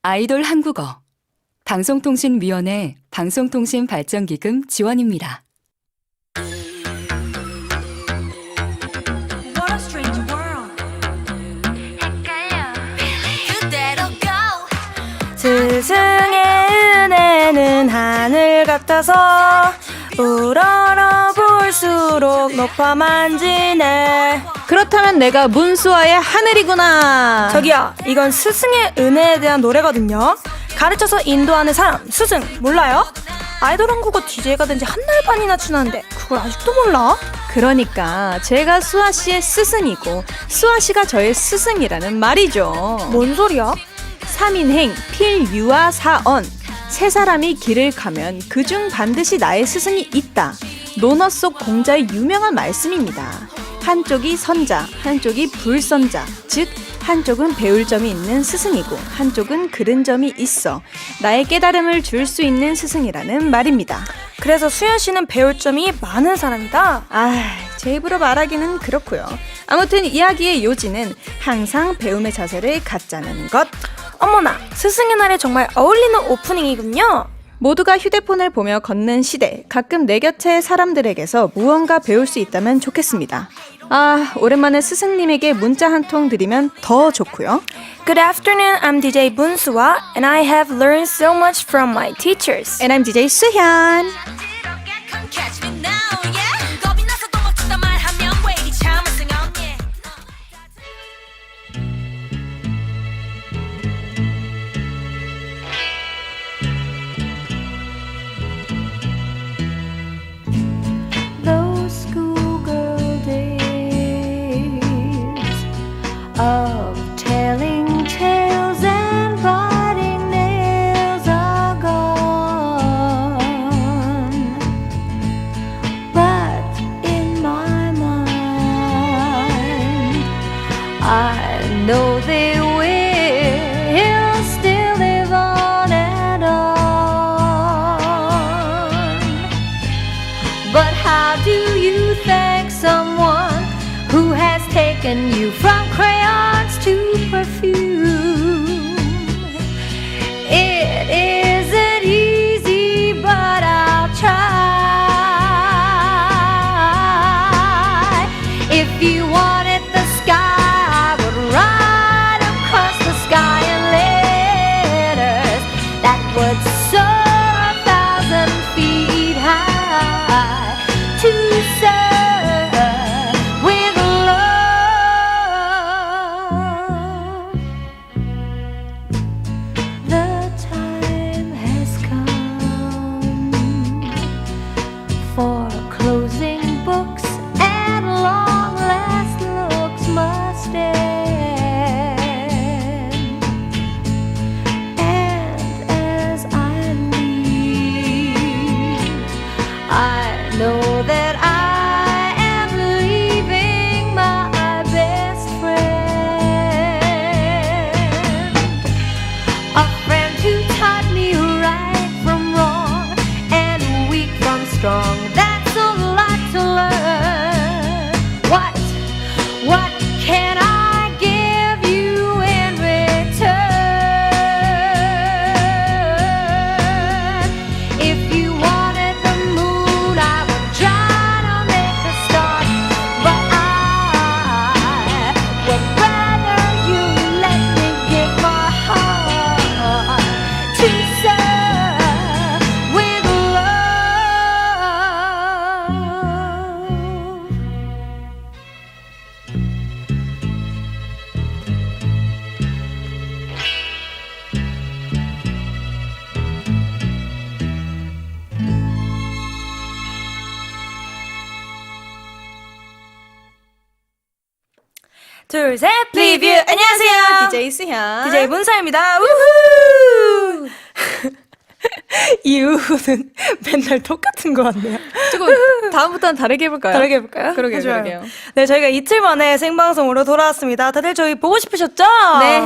아이돌 한국어 방송통신위원회 방송통신발전기금 지원입니다. What a strange world. 스승의 은혜는 하늘 같아서 우러러 볼수록 높아 만지네. 그렇다면 내가 문수아의 하늘이구나. 저기요, 이건 스승의 은혜에 대한 노래거든요. 가르쳐서 인도하는 사람, 스승 몰라요? 아이돌 한국어 DJ가 된 지 한 달 반이나 지났는데 그걸 아직도 몰라? 그러니까 제가 수아 씨의 스승이고 수아 씨가 저의 스승이라는 말이죠. 뭔 소리야? 3인행 필유아 사언. 세 사람이 길을 가면 그중 반드시 나의 스승이 있다. 논어 속 공자의 유명한 말씀입니다. 한쪽이 선자, 한쪽이 불선자. 즉 한쪽은 배울 점이 있는 스승이고 한쪽은 들은 점이 있어 나의 깨달음을 줄 수 있는 스승이라는 말입니다. 그래서 수연 씨는 배울 점이 많은 사람이다. 제 입으로 말하기는 그렇고요. 아무튼 이야기의 요지는 항상 배움의 자세를 갖자는 것. 어머나, 스승의 날에 정말 어울리는 오프닝이군요. 모두가 휴대폰을 보며 걷는 시대, 가끔 내 곁의 사람들에게서 무언가 배울 수 있다면 좋겠습니다. 오랜만에 스승님에게 문자 한 통 드리면 더 좋고요. Good afternoon, I'm DJ 문수아 and I have learned so much from my teachers. And I'm DJ 수현. Those schoolgirl days of telling tales and biting nails are gone. But in my mind, I know they will still live on and on. But how do you thank someone who has taken you from crayons to perfume? It isn't easy, but I'll try. If you wanted the sky, I would ride across the sky in letters that would soar 1,000 feet high to serve with love. The time has come for closing books and long last looks must end. And as I leave, I know that I am leaving my best friend, a friend who taught me right from wrong and weak from strong. That's a lot to learn. What can I give you in return? If you wanted the moon, I would try to make a start. But I would rather you let me give my heart to serve with love. 둘, 셋, 리뷰! 안녕하세요! DJ 수현. DJ 문사입니다. 우후! 이 우후는 맨날 똑같은 것 같네요. 조금 다음부터는 다르게 해볼까요? 다르게 해볼까요? 그러게요, 좋아요. 그러게요. 네, 저희가 이틀 만에 생방송으로 돌아왔습니다. 다들 저희 보고 싶으셨죠? 네.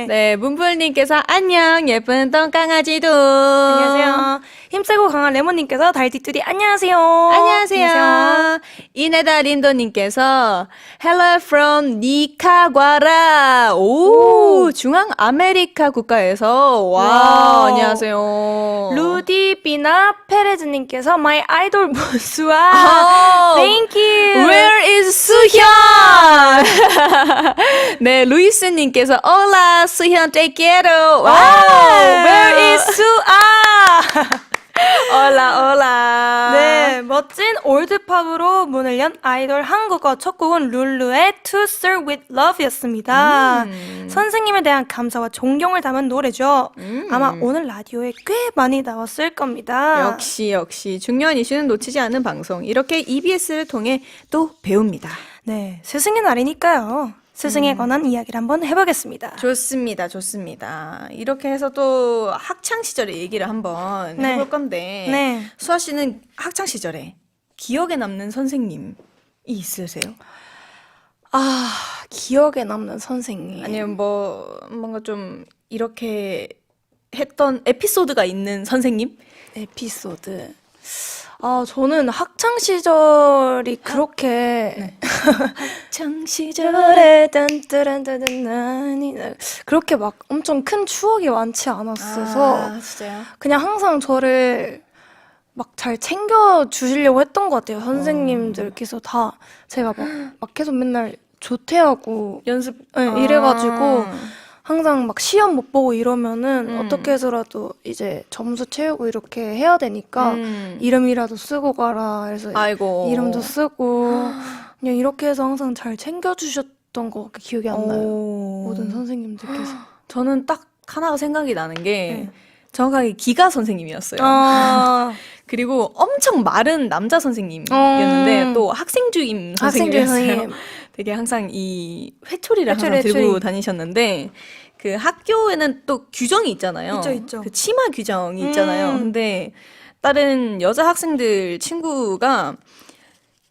네, 문불님께서 안녕 예쁜 똥강아지도. 안녕하세요. 힘세고 강한 레몬님께서 달디뚜디 안녕하세요. 안녕하세요. 이네다 린도님께서 Hello from 니카과라. 오. 오, 중앙 아메리카 국가에서 와, 와우. 안녕하세요. 루디비나 페레즈님께서 My idol 무수아. Thank you. Where is 수현? 네, 루이스님께서 Hola, 수현, te quiero. 와우, Where is 수아? Hola, hola. 네, 멋진 올드팝으로 문을 연 아이돌 한국어 첫 곡은 룰루의 To Serve With Love였습니다. 선생님에 대한 감사와 존경을 담은 노래죠. 아마 오늘 라디오에 꽤 많이 나왔을 겁니다. 역시 중요한 이슈는 놓치지 않는 방송. 이렇게 EBS를 통해 또 배웁니다. 네, 스승의 날이니까요. 스승에 관한 이야기를 한번 해보겠습니다. 좋습니다. 이렇게 해서 또 학창 시절의 얘기를 한번 네. 해볼 건데 네. 수아 씨는 학창 시절에 기억에 남는 선생님이 있으세요? 아, 기억에 남는 선생님. 아니면 뭐 뭔가 좀 이렇게 했던 에피소드가 있는 선생님? 에피소드. 아, 저는 학창 시절이 그렇게 학창 시절 저래 딴따란따단나니 그렇게 막 엄청 큰 추억이 많지 않았어서 진짜요? 그냥 항상 저를 막 잘 챙겨 주시려고 했던 것 같아요. 선생님들께서 다 제가 막 계속 맨날 조퇴하고 연습 네, 이래가지고 항상 막 시험 못 보고 이러면은 어떻게 해서라도 이제 점수 채우고 이렇게 해야 되니까 이름이라도 쓰고 가라. 그래서 아이고 이름도 쓰고 그냥 이렇게 해서 항상 잘 챙겨주셨던 것 같게 기억이 안 나요. 모든 선생님들께서. 저는 딱 하나가 생각이 나는 게 정확하게 기가 선생님이었어요. 아, 그리고 엄청 마른 남자 선생님이었는데 또 학생주임 학생들 선생님이었어요. 선생님. 되게 항상 이 회초리를 항상 회초리. 들고 다니셨는데 그 학교에는 또 규정이 있잖아요. 있죠. 그 치마 규정이 있잖아요. 근데 다른 여자 학생들 친구가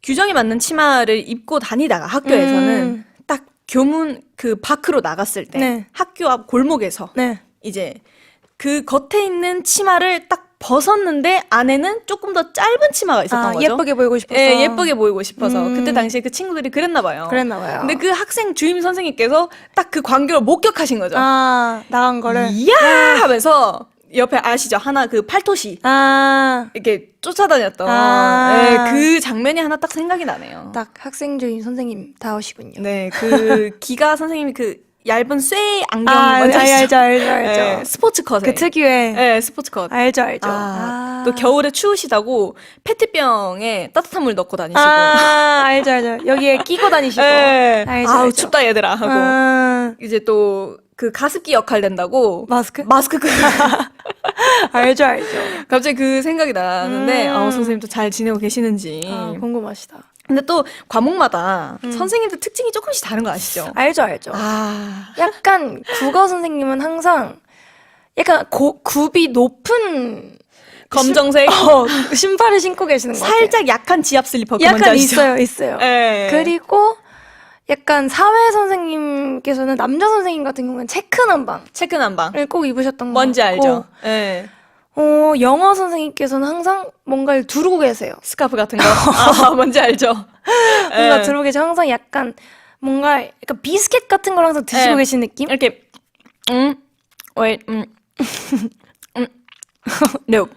규정에 맞는 치마를 입고 다니다가 학교에서는 딱 교문 그 밖으로 나갔을 때 네. 학교 앞 골목에서 네. 이제 그 겉에 있는 치마를 딱 벗었는데 안에는 조금 더 짧은 치마가 있었던 거죠. 예쁘게 보이고 싶어서. 예, 예쁘게 보이고 싶어서. 그때 당시에 그 친구들이 그랬나 봐요. 그랬나 봐요. 근데 그 학생 주임 선생님께서 딱 그 광경을 목격하신 거죠. 아, 나간 거를. 이야! 하면서 옆에 아시죠? 하나 그 팔토시 아, 이렇게 쫓아다녔던 아. 예, 그 장면이 하나 딱 생각이 나네요. 딱 학생주임 선생님 다우시군요. 네, 그 기가 선생님이 그 얇은 쇠 안경 아, 먼저 알죠. 예, 스포츠 컷에. 그 특유의. 예, 스포츠 컷. 알죠. 또 겨울에 추우시다고 페트병에 따뜻한 물 넣고 다니시고. 아, 알죠. 여기에 끼고 다니시고. 예. 알죠. 아우 춥다 얘들아 하고. 아, 이제 또 그 가습기 역할 된다고 마스크? 마스크 알죠. 갑자기 그 생각이 나는데 선생님도 잘 지내고 계시는지. 아, 궁금하시다. 근데 또 과목마다 선생님들 특징이 조금씩 다른 거 아시죠? 알죠. 아, 약간 국어 선생님은 항상 약간 굽이 높은 검정색 신발을 신고 계시는 것 같아요. 살짝 약한 지압 슬리퍼 그 뭔지 약간 아시죠? 있어요. 예. 그리고 약간 사회 선생님께서는 남자 선생님 같은 경우는 체크 남방을 체크 난방 꼭 입으셨던 것 뭔지 같고 알죠? 예. 영어 선생님께서는 항상 뭔가를 두르고 계세요. 스카프 같은 거. 아, 뭔지 알죠? 뭔가 예. 두르고 계시고 항상 약간 뭔가 약간 비스켓 같은 걸 항상 드시고 예. 계신 느낌? 이렇게 wait, nope.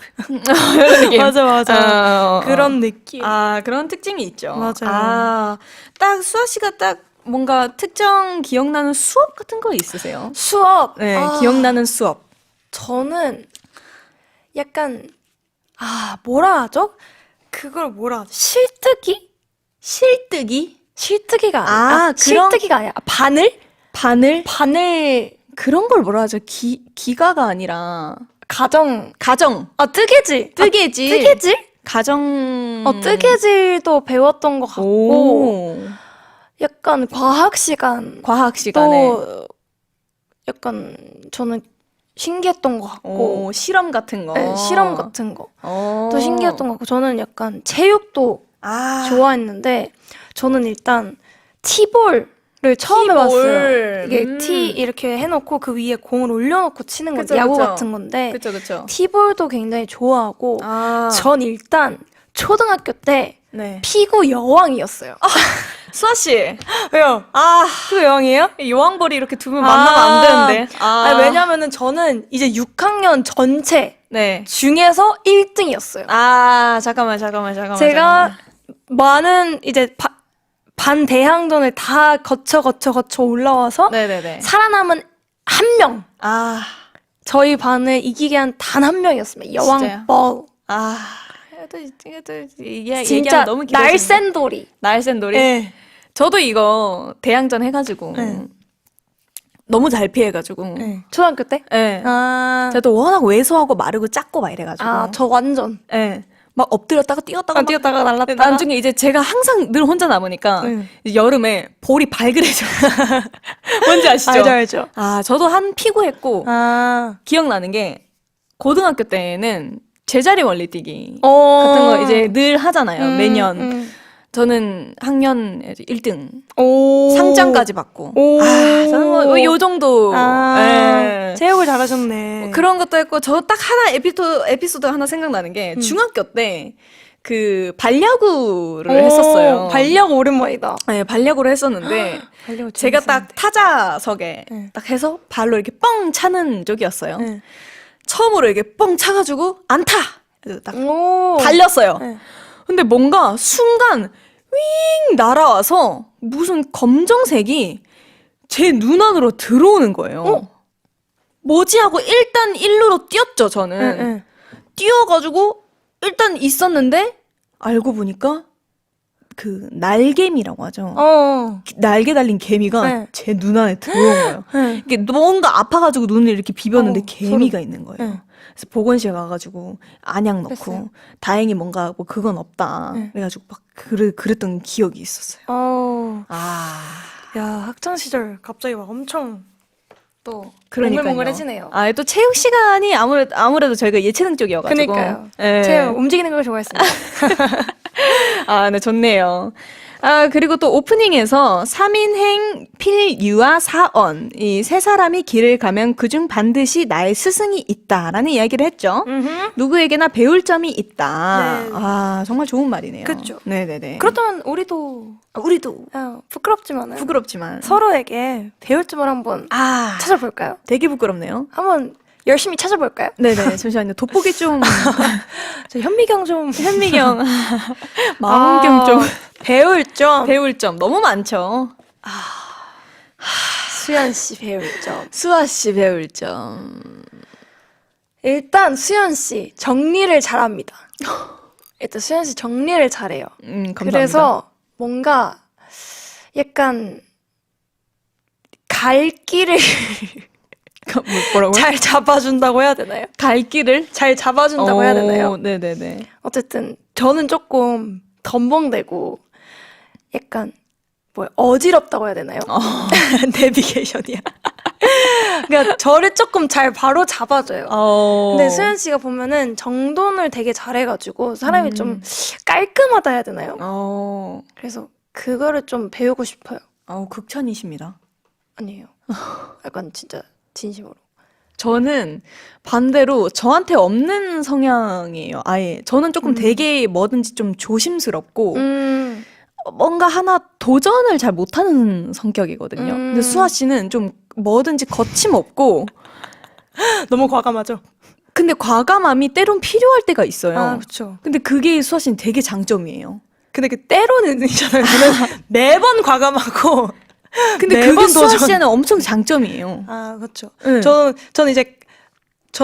이런 느낌. 맞아. 그런 느낌. 아, 그런 특징이 있죠. 맞아요. 아, 딱 수아 씨가 딱 뭔가 특정 기억나는 수업 같은 거 있으세요? 수업. 네, 아, 기억나는 수업. 저는 약간 뭐라 하죠? 그걸 뭐라 하죠? 실뜨기? 실뜨기가 아니라 실뜨기가 아니라 바늘? 바늘 그런 걸 뭐라 하죠? 기가가 아니라 가정 뜨개질 뜨개질? 뜨개질도 배웠던 것 같고 오. 약간 과학 시간에 또 약간 저는 신기했던 것 같고 실험 같은 거. 네, 실험 같은 거 또 오. 신기했던 것 같고 저는 약간 체육도 아. 좋아했는데 저는 일단 티볼을 처음 티볼. 해봤어요. 이게 티 이렇게 해놓고 그 위에 공을 올려놓고 치는 거 그쵸, 야구 그쵸. 같은 건데 그쵸. 티볼도 굉장히 좋아하고 아. 전 일단 초등학교 때 네. 피구 여왕이었어요. 수아 씨, 왜요? 그 여왕이에요? 여왕벌이 이렇게 두 분 만나면 안 되는데. 아니, 왜냐면은 저는 이제 6학년 전체 네. 중에서 1등이었어요. 잠깐만. 제가 많은 이제 반 대항전을 다 거쳐 올라와서 네네네. 살아남은 한 명. 아, 저희 반을 이기게 한 단 한 명이었습니다. 진짜요? 여왕벌. 이것도 진짜 얘기하면 너무 길어지는데. 날쌘돌이. 날쌘돌이. 네. 저도 이거 대항전 해가지고 네. 너무 잘 피해가지고. 네. 초등학교 때? 네. 아, 저도 워낙 왜소하고 마르고 작고 막 이래가지고. 저 완전. 네. 막 엎드렸다가 뛰었다가 막 뛰었다가 날랐다가. 나중에 이제 제가 항상 늘 혼자 남으니까 응. 이제 여름에 볼이 발그레져. 뭔지 아시죠? 알죠. 저도 한 피구했고 기억나는 게 고등학교 때는 제자리 원리 뛰기 같은 거 이제 늘 하잖아요. 매년. 저는 학년 1등 상장까지 받고. 저는 뭐 요 정도. 예. 체육을 잘하셨네. 그런 것도 했고 저 딱 하나 에피소드 하나 생각나는 게 중학교 때 그 반려구를 했었어요. 반려구 오랜만이다. 네, 반려구를 했었는데 반려구 제가 딱 재밌었는데. 타자석에 네. 딱 해서 발로 이렇게 뻥 차는 쪽이었어요. 네. 처음으로 이렇게 뻥 차가지고 안타. 그래서 딱 오. 달렸어요. 네. 근데 뭔가 순간 윙 날아와서 무슨 검정색이 제 눈 안으로 들어오는 거예요. 뭐지 하고 일단 일루로 뛰었죠, 저는. 네. 뛰어가지고 일단 있었는데 알고 보니까 그 날개미라고 하죠. 날개 달린 개미가 네. 제 눈 안에 들어온 거예요. 네. 이게 뭔가 아파가지고 눈을 이렇게 비볐는데 개미가 있는 거예요. 네. 그래서 보건실 가가지고 안약 넣고 그랬어요? 다행히 뭔가 뭐 그건 없다. 네. 그래가지고 막 그랬던 기억이 있었어요. 야, 학창 시절 갑자기 막 엄청 또 그러니까요. 몽글몽글해지네요. 또 체육 시간이 아무래도 저희가 예체능 쪽이어가지고. 그러니까요. 예. 제가 움직이는 걸 좋아했습니다. 네, 좋네요. 그리고 또 오프닝에서 3인행 필유아 사언, 이 세 사람이 길을 가면 그중 반드시 나의 스승이 있다라는 이야기를 했죠. 누구에게나 배울 점이 있다. 네. 정말 좋은 말이네요. 그쵸. 네네네. 그렇다면 우리도 부끄럽지만은 부끄럽지만 서로에게 배울 점을 한번 찾아볼까요? 되게 부끄럽네요. 한번 열심히 찾아볼까요? 네네. 잠시만요. 돋보기 좀 저 현미경 좀 현미경 망원경 좀 배울 점. 배울 점 너무 많죠. 수연 씨 배울 점. 수아 씨 배울 점. 일단 수연 씨 정리를 잘합니다. 일단 수연 씨 정리를 잘해요. 감사합니다. 그래서 뭔가 약간 갈 길을 뭐라고요? 잘 잡아준다고 해야 되나요? 갈 길을 잘 잡아준다고 해야 되나요? 네네네. 어쨌든 저는 조금 덤벙대고 약간 어지럽다고 해야 되나요? 내비게이션이야. 그러니까 저를 조금 잘 바로 잡아줘요. 근데 수연 씨가 보면은 정돈을 되게 잘해가지고 사람이 좀 깔끔하다 해야 되나요? 그래서 그거를 좀 배우고 싶어요. 극찬이십니다. 아니에요. 약간 진짜 진심으로. 저는 반대로 저한테 없는 성향이에요. 아예 저는 조금 되게 뭐든지 좀 조심스럽고 뭔가 하나 도전을 잘 못하는 성격이거든요. 근데 수아 씨는 좀 뭐든지 거침없고 너무 과감하죠? 근데 과감함이 때론 필요할 때가 있어요. 그렇죠. 근데 그게 수아 씨는 되게 장점이에요. 근데 그 때로는 있잖아요. 저는 매번 과감하고. 근데 그게 매번 수아 도전. 씨는 엄청 장점이에요. 그렇죠. 네. 저는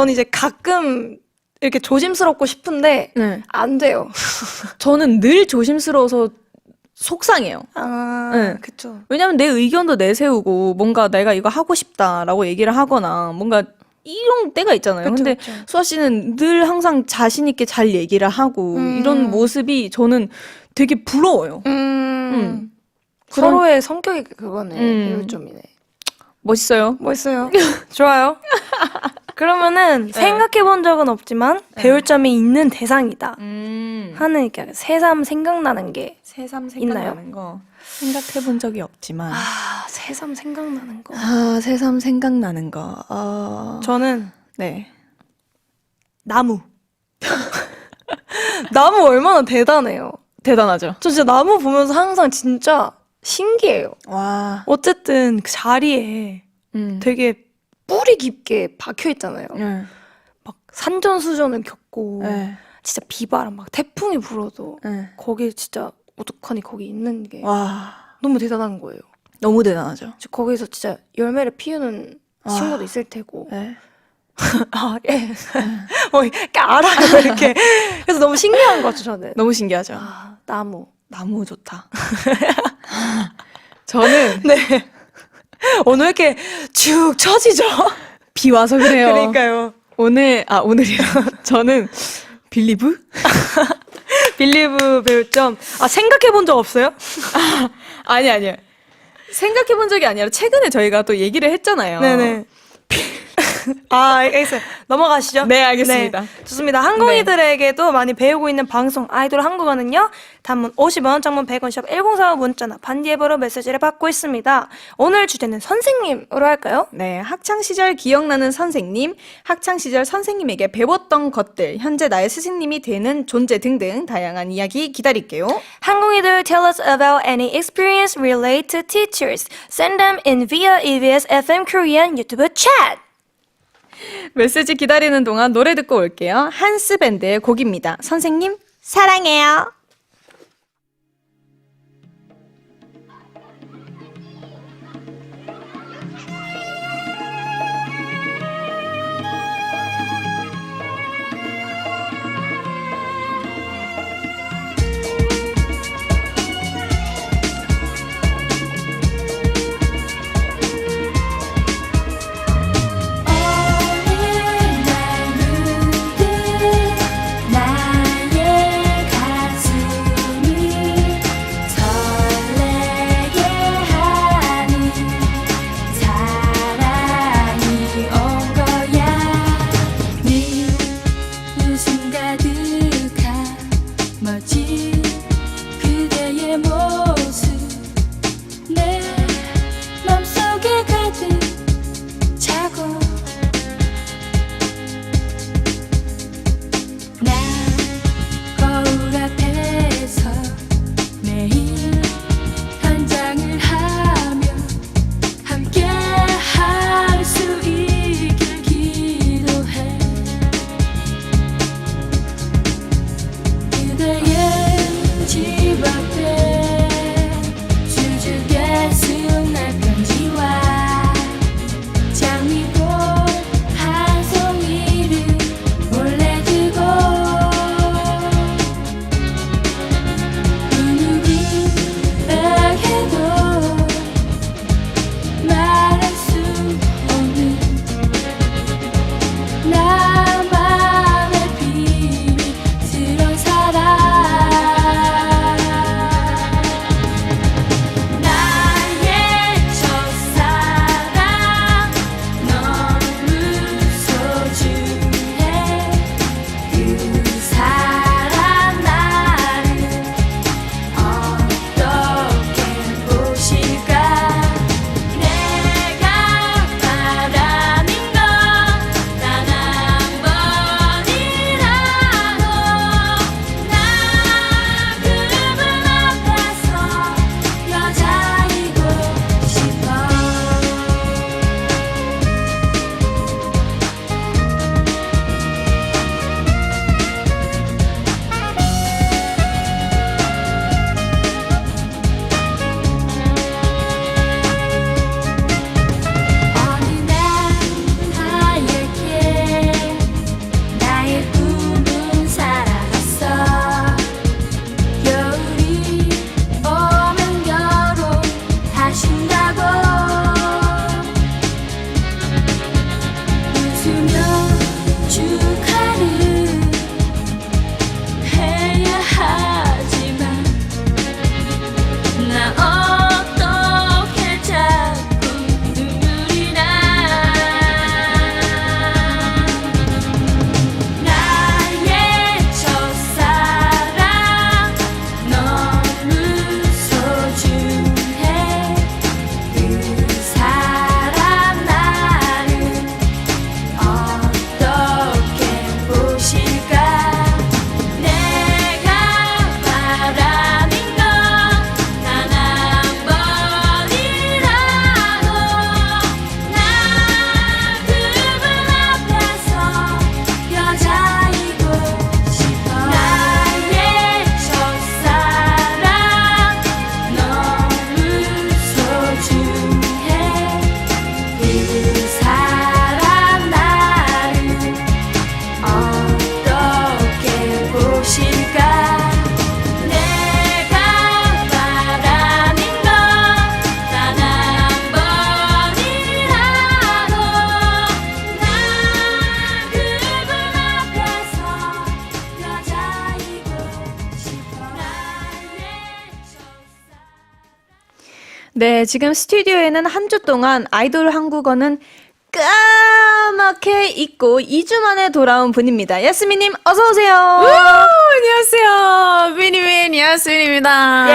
이제 가끔 이렇게 조심스럽고 싶은데 네. 안 돼요. 저는 늘 조심스러워서 속상해요. 네. 그렇죠. 왜냐면 내 의견도 내세우고 뭔가 내가 이거 하고 싶다라고 얘기를 하거나 뭔가 이런 때가 있잖아요. 그쵸, 근데 그쵸. 수아 씨는 늘 항상 자신 있게 잘 얘기를 하고 이런 모습이 저는 되게 부러워요. 서로의 성격이 그거네. 배울 점이네. 멋있어요. 멋있어요. 좋아요. 그러면은 생각해 본 적은 없지만 배울 점이 있는 대상이다 하는 이렇게 새삼 생각나는 게 새삼 있나요? 생각나는 거 생각해 본 적이 없지만 새삼 생각나는 거. 새삼 생각나는 거. 저는 네. 나무. 나무 얼마나 대단해요. 대단하죠. 저 진짜 나무 보면서 항상 진짜 신기해요. 와. 어쨌든 그 자리에 되게 뿌리 깊게 박혀 있잖아요. 네. 막 산전수전을 겪고 네. 진짜 비바람 막 태풍이 불어도 네. 거기 진짜 우두커니 거기 있는 게 와. 너무 대단한 거예요. 너무 대단하죠. 거기서 진짜 열매를 피우는 와. 친구도 있을 테고. 네. 아, 예. 이렇게 알아요, 이렇게. 그래서 너무 신기한 거죠, 저는. 너무 신기하죠. 아, 나무. 나무 좋다. 저는 네. 오늘 이렇게 쭉 처지죠? 비 와서 그래요. 그러니까요. 오늘이요. 저는 빌리브? 빌리브 배울 점. 아, 생각해 본 적 없어요? 아니요. 생각해 본 적이 아니라 최근에 저희가 또 얘기를 했잖아요. 네네. 아, 알겠어요. 넘어가시죠. 네, 알겠습니다. 네, 좋습니다. 한국인들에게도 많이 배우고 있는 방송 아이돌 한국어는요. 단문 50원, 장문 100원, 샵 1045 문자나 반디앱으로 메시지를 받고 있습니다. 오늘 주제는 선생님으로 할까요? 네, 학창시절 기억나는 선생님, 학창시절 선생님에게 배웠던 것들, 현재 나의 스승님이 되는 존재 등등 다양한 이야기 기다릴게요. 한국인들 tell us about any experience related to teachers. Send them in via EBS FM Korean 유튜브 chat. 메시지 기다리는 동안 노래 듣고 올게요. 한스 밴드의 곡입니다. 선생님, 사랑해요. 나의 가슴 네, 지금 스튜디오에는 한 주 동안 아이돌 한국어는 까맣게 잊고 2주 만에 돌아온 분입니다. 야스민님, 어서오세요. 안녕하세요. 미니민 야스민입니다. 예.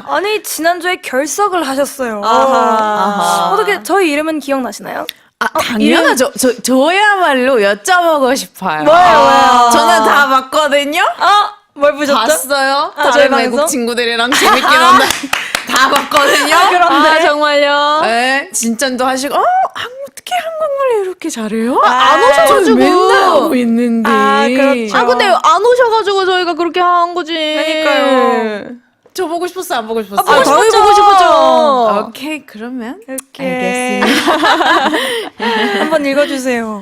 아니 지난주에 결석을 하셨어요. 아하. 어떻게 저희 이름은 기억나시나요? 당연하죠. 저야말로 여쭤보고 싶어요. 뭐예요? 저는 다 봤거든요. 뭘 보셨죠? 봤어요. 저희 다른 방송? 외국 친구들이랑 재밌게 논다. 다 봤거든요. 아, 정말요? 네, 진짠도 하시고, 어떻게 한국말 이렇게 잘해요? 안 오셔가지고. 저는 맨날 하고 있는데. 그렇죠. 아, 근데 안 오셔가지고 저희가 그렇게 한 거지. 그러니까요. 저 보고 싶었어요? 안 보고 싶었어요? 보고 당연히 싶었죠. 보고 싶었죠. 오케이, 그러면. 알겠습니다. 한번 읽어주세요.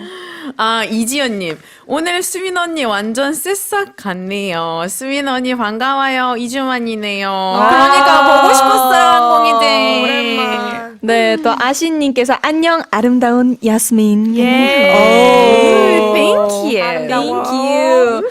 이지연님. 오늘 수민 언니 완전 새싹 같네요. 수민 언니 반가워요. 2주 만이네요. 그러니까 보고 싶었어요, 한국인들. 오랜만. 네, 또 아신님께서 안녕, 아름다운 야스민. 오, thank you. 아름다워. Thank you.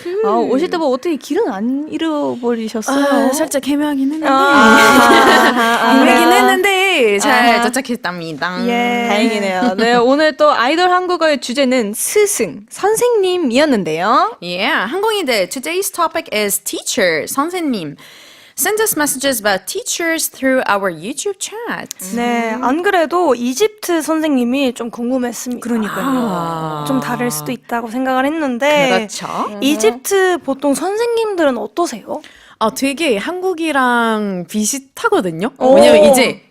오실 때 뭐 어떻게 길은 안 잃어버리셨어요? 살짝 헤매하긴 했는데. 아, 헤매긴 했는데 잘 도착했답니다. 예. 다행이네요. 네, 오늘 또 아이돌 한국어의 주제는 스승, 선생님이었는데요. Yeah, 한국인들. Today's topic is teacher, 선생님. Send us messages about teachers through our YouTube chat. 네, 안 그래도 이집트 선생님이 좀 궁금했습니다. 그러니까요. 좀 다를 수도 있다고 생각을 했는데. 그렇죠. 이집트 보통 선생님들은 어떠세요? 되게 한국이랑 비슷하거든요. 오. 왜냐면 이제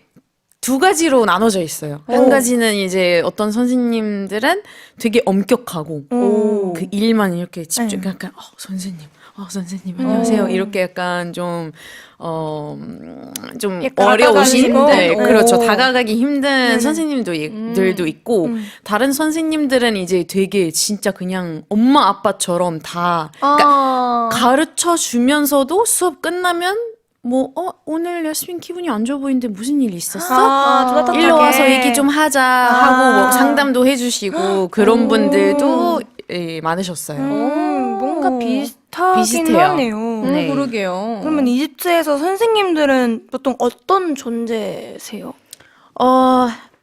두 가지로 나눠져 있어요. 한 가지는 이제 어떤 선생님들은 되게 엄격하고 오. 그 일만 이렇게 집중, 약간 선생님 안녕하세요. 이렇게 약간 좀 약간 어려우신, 다가가기도? 네, 그렇죠. 오. 다가가기 힘든 선생님들도 있고 다른 선생님들은 이제 되게 진짜 그냥 엄마 아빠처럼 다 그러니까 가르쳐 주면서도 수업 끝나면 오늘 야스민 기분이 안 좋아 보이는데 무슨 일 있었어? 좀 따뜻하게. 일로 와서 얘기 좀 하자 하고 뭐 상담도 해주시고 그런 분들도 많으셨어요. 뭔가 비슷하긴 비슷해요. 하네요. 네. 그러게요. 그러면 이집트에서 선생님들은 보통 어떤 존재세요?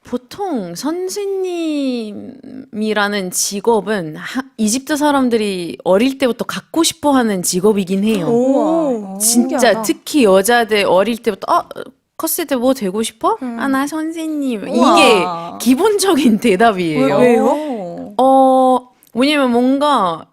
보통 선생님이라는 직업은 이집트 사람들이 어릴 때부터 갖고 싶어 하는 직업이긴 해요. 오, 진짜 신기하다. 특히 여자들 어릴 때부터 컸을 때 뭐 되고 싶어? 나 선생님. 우와. 이게 기본적인 대답이에요. 왜요? 왜냐면 뭔가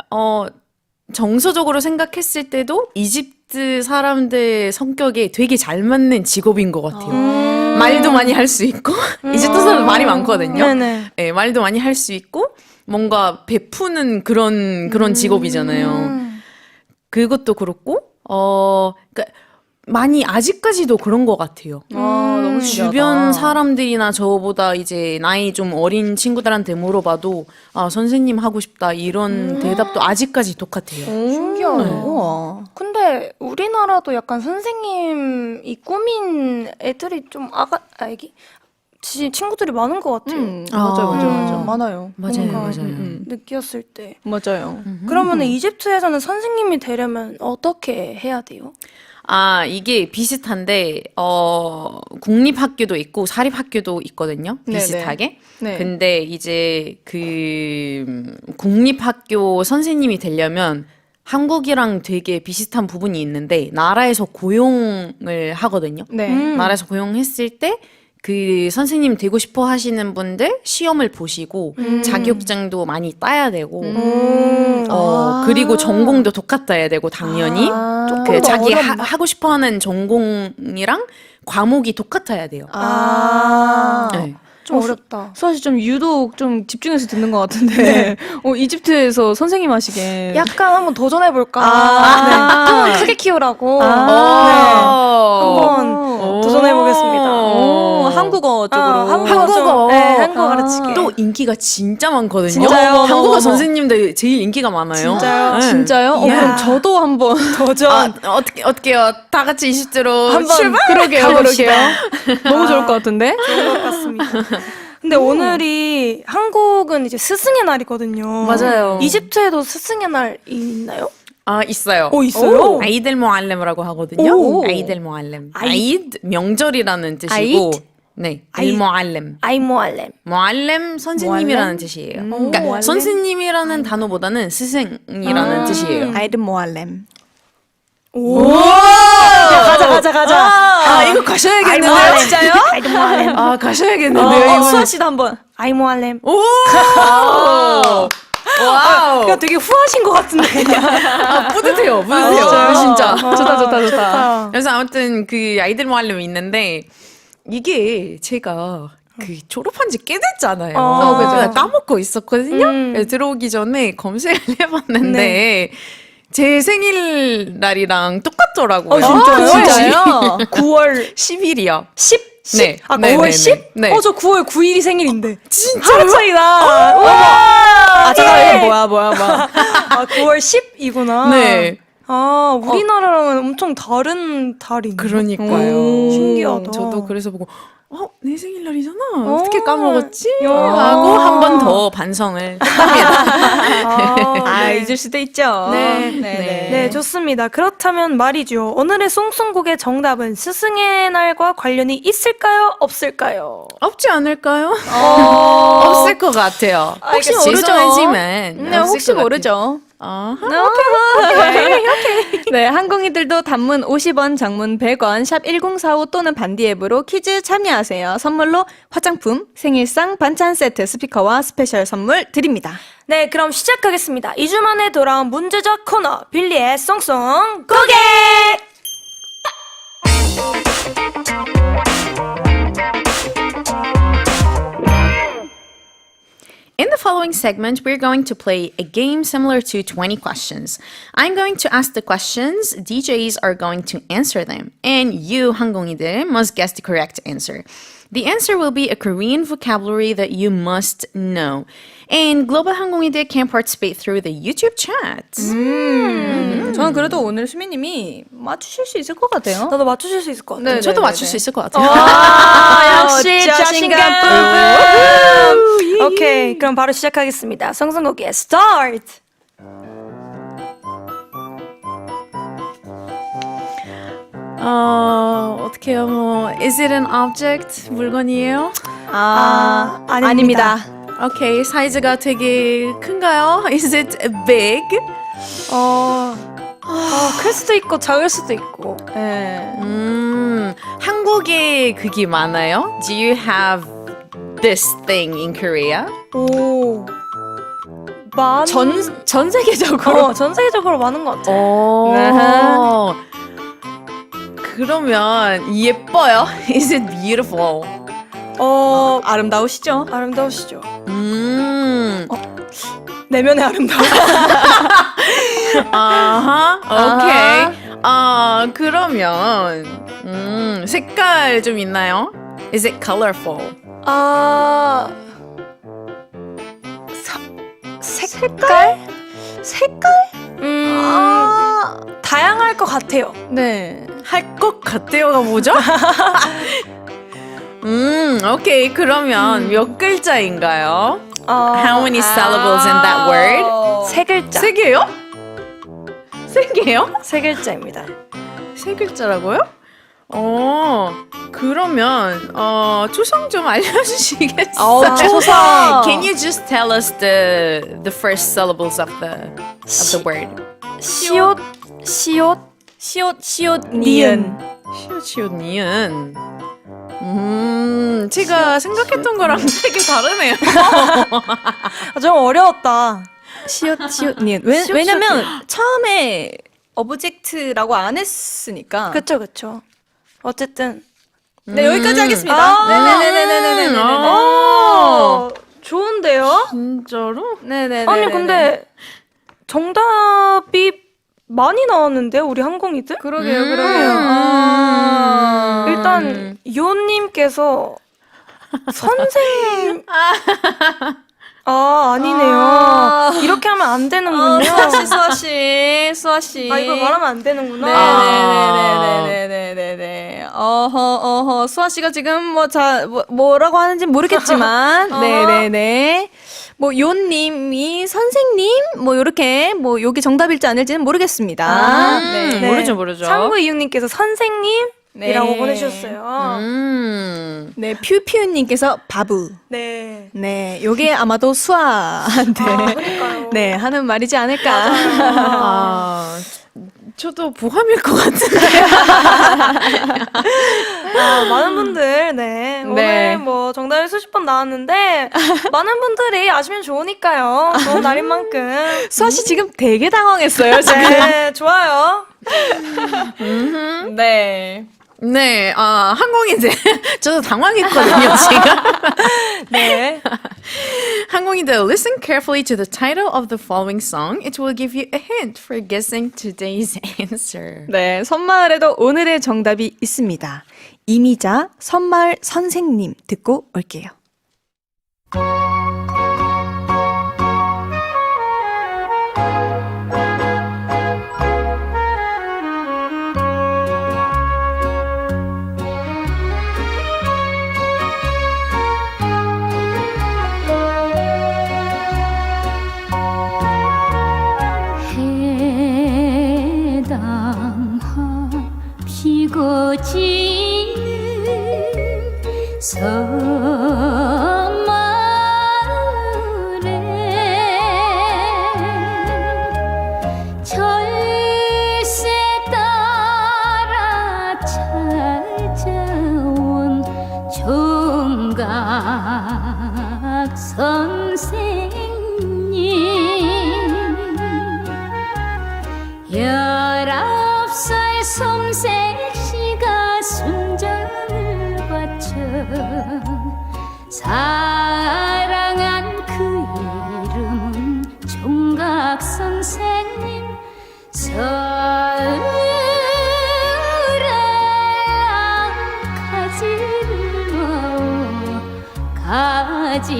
정서적으로 생각했을 때도 이집트 사람들 성격에 되게 잘 맞는 직업인 것 같아요. 말도 많이 할 수 있고 이집트 사람 말이 많거든요. 네네. 네, 말도 많이 할 수 있고 뭔가 베푸는 그런 직업이잖아요. 그것도 그렇고 그러니까 많이 아직까지도 그런 것 같아요. 너무 신기하다. 주변 사람들이나 저보다 이제 나이 좀 어린 친구들한테 물어봐도 선생님 하고 싶다 이런 대답도 아직까지 똑같아요. 신기하다. 우와. 근데 우리나라도 약간 선생님이 꾸민 애들이 좀 친구들이 많은 것 같아요. 맞아요. 많아요. 맞아요. 느꼈을 때. 맞아요. 그러면 이집트에서는 선생님이 되려면 어떻게 해야 돼요? 이게 비슷한데 국립학교도 있고 사립학교도 있거든요. 비슷하게. 네. 근데 이제 그 국립학교 선생님이 되려면 한국이랑 되게 비슷한 부분이 있는데 나라에서 고용을 하거든요. 네. 나라에서 고용했을 때 그 선생님 되고 싶어 하시는 분들 시험을 보시고 자격증도 많이 따야 되고 그리고 전공도 똑같아야 되고 당연히 조금 그 더 자기 어렵나? 하고 싶어 하는 전공이랑 과목이 똑같아야 돼요. 네. 좀 어렵다. 사실 좀 유독 좀 집중해서 듣는 것 같은데 이집트에서 선생님 하시게 약간 한번 도전해볼까? 아. 꿈은 크게 키우라고. 한번 오. 도전해보겠습니다. 한국어 쪽으로 한국어. 한국어 가르치기. 또 인기가 진짜 많거든요. 진짜요? 한국어 어머. 선생님들 제일 인기가 많아요. 진짜요? 네. 진짜요? 이야. 그럼 저도 한번 도전. 어떻게요? 다 같이 20대로 한번 출발? 그러게요. 너무 좋을 것 같은데? 좋은 것 같습니다. 근데 오늘이 한국은 이제 스승의 날이거든요. 맞아요. 이집트에도 스승의 날이 있나요? 아, 있어요. 있어요? 아이들 모알렘이라고 하거든요. 오. 아이들 모알렘. 아이드 명절이라는 뜻이고 아이드? 네, 일 모알렘. 아이모알렘. 모알렘 선생님이라는 뜻이에요. 그러니까 모알렘? 선생님이라는 단어보다는 스승이라는 뜻이에요. 아이들 모알렘. 가자. 아, 이거 가셔야겠는데요? 진짜요? 아이모알렘. 아, 가셔야겠는데요? 수아 씨도 한번. 아이모알렘. 오! 와우. 그냥 되게 후하신 것 같은데 그냥. 아, 뿌듯해요. 진짜. 좋다. 그래서 아무튼 그 아이들 모알렘이 있는데 이게 제가 그 졸업한 지 꽤 됐잖아요. 그죠. 제가 까먹고 있었거든요. 음. 그래서 들어오기 전에 검색을 해봤는데 제 생일날이랑 똑같더라고요. 진짜요? 9월 10일이요. 10? 네. 아, 네, 9월 네, 10? 네. 네. 저 9월 9일이 생일인데. 진짜요? 하루 차이나. 아, 잠깐만, 이거 뭐야. 아, 9월 10이구나. 네. 아, 우리나라랑은 엄청 다른 달이네. 그러니까요. 신기하다. 저도 그래서 보고 내 생일날이잖아. 어떻게 까먹었지? 야. 하고 한 번 더 반성을 아, 잊을 수도 있죠. 네. 네. 좋습니다. 그렇다면 말이죠. 오늘의 송송곡의 정답은 스승의 날과 관련이 있을까요? 없을까요? 없지 않을까요? 없을 것 같아요. 혹시 모르죠. 죄송하지만 네, 없을 혹시 것 모르죠. 아하. 네, 항공이들도 단문 50원, 장문 100원, 샵 1045 또는 반디 앱으로 퀴즈 참여하세요. 선물로 화장품, 생일상, 반찬 세트, 스피커와 스페셜 선물 드립니다. 네, 그럼 시작하겠습니다. 2주 만에 돌아온 문제적 코너, 빌리의 송송 고개! In the following segment, we're going to play a game similar to 20 questions. I'm going to ask the questions, DJs are going to answer them, and you, 항공이들, must guess the correct answer. The answer will be a Korean vocabulary that you must know. And Global 항공이들 can participate through the YouTube chat. 저는 그래도 오늘 수미님이 맞추실 수 있을 것 같아요. 나도 맞추실 수 있을 것 같아. 네, 저도 네, 맞출 네. 수 있을 것 같아요. 역시 자신감 자신감. 오케이, 그럼 바로 시작하겠습니다. 송송곡의 스타트. 어떻게 해요? is it an object? 물건이에요? 아닙니다. 오케이, 사이즈가 되게 큰가요? Is it big? 클 수도 있고 작을 수도 있고. 네. 한국에 그게 많아요? Do you have this thing in Korea? 오. 전 세계적으로. 전 세계적으로 많은 것 같아. 오. 그러면 예뻐요? Is it beautiful? 아름다우시죠? 아름다우시죠? 내면의 아름다움. 아하, 오케이. 그러면 색깔 좀 있나요? Is it colorful? 색깔? 다양할 것 같아요. 네. 할 것 같아요가 뭐죠? 오케이. 그러면 몇 글자인가요? How many syllables in that word? 세 글자. 세 개요? 세 개요? 세 글자입니다. 세 글자라고요? 그러면 초성 좀 알려주시겠어요? 초성. Can you just tell us the first syllables of the word? 시옷, 니은. 시옷 니은. 제가 생각했던 거랑 되게 다르네요. 좀 어려웠다. 시옷, 니은. 왜냐면 처음에 어브젝트라고 안 했으니까. 그쵸. 어쨌든. 네, 여기까지 하겠습니다. 네네네네네네네. 좋은데요? 진짜로? 네네네. 아니, 근데 정답이 많이 나왔는데요, 우리 항공이들? 그러게요. 일단 요님께서 선생님 아니네요. 이렇게 하면 안 되는군요. 수아씨. 이걸 말하면 안 되는구나. 네네네네네네네. 수아씨가 지금 뭐라고 하는지 모르겠지만, 네네네. 뭐 요님이 선생님 뭐 요렇게 뭐 요게 정답일지 아닐지는 모르겠습니다. 모르죠. 3926님께서 선생님이라고 네. 보내주셨어요. 네, 퓨퓨님께서 바부. 네. 네, 요게 아마도 수아한테 그러니까요. 네 하는 말이지 않을까. 아, 저도 보함일 것 같은데. 많은 분들, 네. 오늘 뭐 정답이 수십 번 나왔는데, 많은 분들이 아시면 좋으니까요. 좋은 날인 만큼. 수아 씨 지금 되게 당황했어요, 지금. 네, 좋아요. 네. 네, 항공인데 저도 당황했거든요, 지금. 네. 항공인데 listen carefully to the title of the following song. It will give you a hint for guessing today's answer. 네, 선마을에도 오늘의 정답이 있습니다. 이미자 선마을 선생님 듣고 올게요. 피고 지는 섬마을에 철새 따라 찾아온 총각 선생님 19살 솜색시가 순정을 바쳐 사랑한 그 이름은 총각 선생님 서울에 가지를 마오 가지를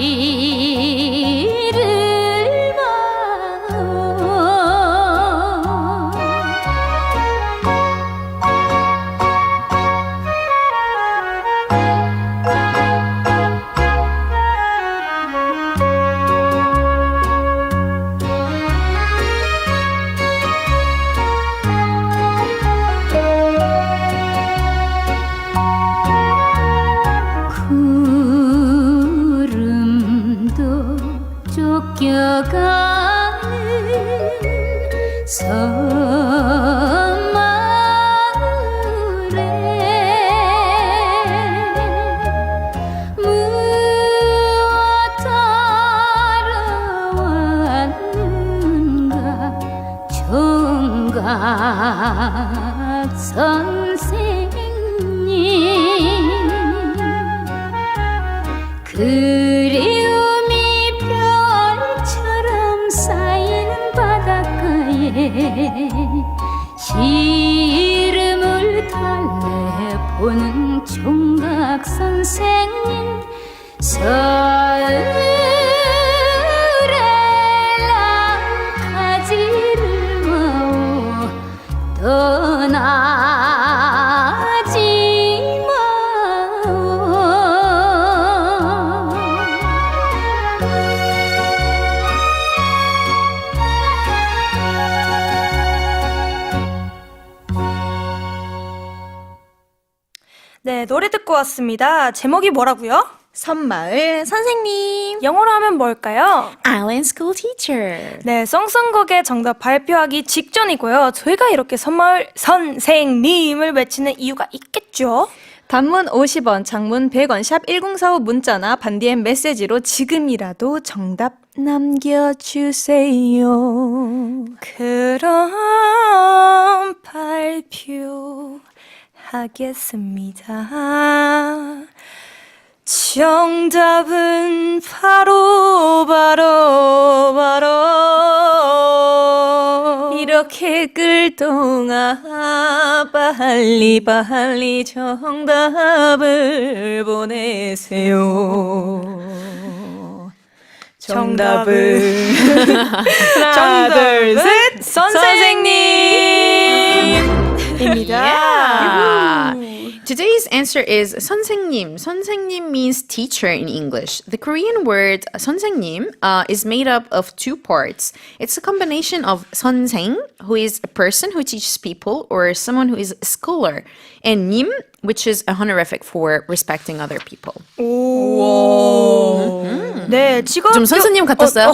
구름도 쫓겨가는 섬마을에 무엇 따라왔는가 총각 선생님 그리움이 별처럼 쌓이는 바닷가에 시름을 달래보는 총각 선생님 서울에 가지를 마오 떠나지 마오 네, 노래 듣고 왔습니다. 제목이 뭐라고요? 선마을 선생님. 영어로 하면 뭘까요? Island School Teacher. 네, 썽썽곡의 정답 발표하기 직전이고요. 저희가 이렇게 선마을 선생님을 외치는 이유가 있겠죠? 단문 50원, 장문 100원, 샵 1045 문자나 반디의 메시지로 지금이라도 정답 남겨주세요. 그럼 발표하겠습니다. 정답은 바로 이렇게 끌 동안 빨리 정답을 보내세요. 정답은 하나, 둘, 셋, 선생님입니다. Today's answer is 선생님. 선생님 means teacher in English. The Korean word 선생님 is made up of two parts. It's a combination of 선생, who is a person who teaches people or someone who is a scholar, and 님, which is a honorific for respecting other people. 네, 직업 좀 선생님 같았어요?